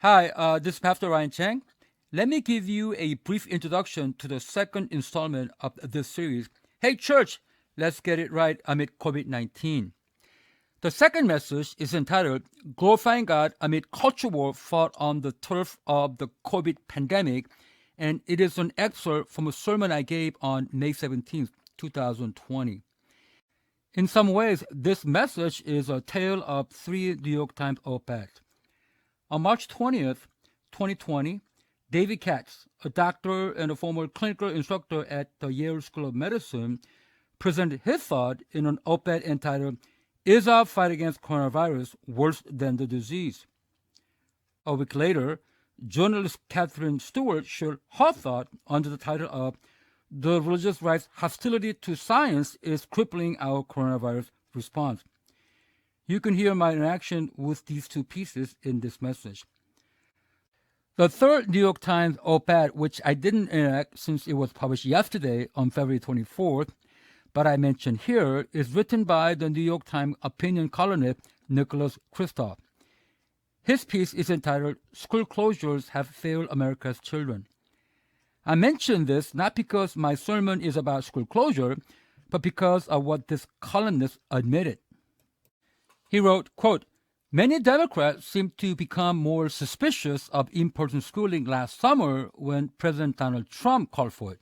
Hi, this is Pastor Ryan Chang. Let me give you a brief introduction to the second installment of this series. Hey, church, let's get it right amid COVID-19. The second message is entitled Glorifying God Amid Culture War Fought on the Turf of the COVID Pandemic, and it is an excerpt from a sermon I gave on May 17th, 2020. In some ways, this message is a tale of three New York Times op-eds. On March 20th, 2020, David Katz, a doctor and a former clinical instructor at the Yale School of Medicine, presented his thought in an op-ed entitled, Is Our Fight Against Coronavirus Worse Than the Disease? A week later, journalist Katherine Stewart shared her thought under the title of The Religious Right's Hostility to Science is Crippling Our Coronavirus Response. You can hear my interaction with these two pieces in this message. The third New York Times op-ed, which I didn't interact since it was published yesterday on February 24th, but I mentioned here, is written by the New York Times opinion columnist Nicholas Kristof. His piece is entitled, School Closures Have Failed America's Children. I mention this not because my sermon is about school closure, but because of what this columnist admitted. He wrote, quote, Many Democrats seemed to become more suspicious of in-person schooling last summer when President Donald Trump called for it.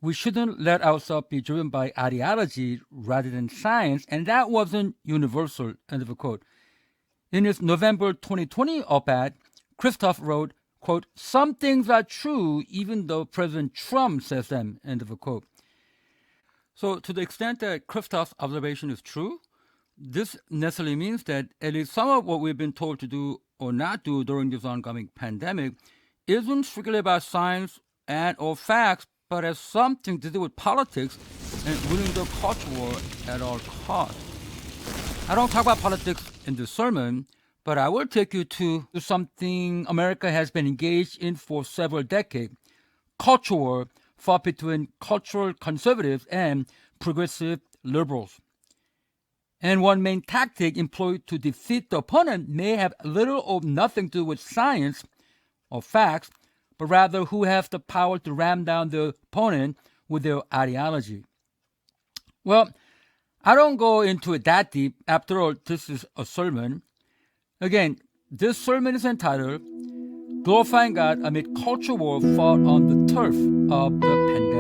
We shouldn't let ourselves be driven by ideology rather than science, and that wasn't universal, end of quote. In his November 2020 op-ed, Kristof wrote, quote, Some things are true even though President Trump says them, end of quote. So to the extent that Kristof's observation is true, this necessarily means that at least some of what we've been told to do or not do during this ongoing pandemic isn't strictly about science and or facts, but has something to do with politics and winning the culture war at all costs. I don't talk about politics in this sermon, but I will take you to something America has been engaged in for several decades, culture war fought between cultural conservatives and progressive liberals. And one main tactic employed to defeat the opponent may have little or nothing to do with science or facts, but rather who has the power to ram down the opponent with their ideology. Well, I don't go into it that deep. After all, this is a sermon. Again, this sermon is entitled Glorifying God Amid Culture War Fought on the Turf of the Pandemic.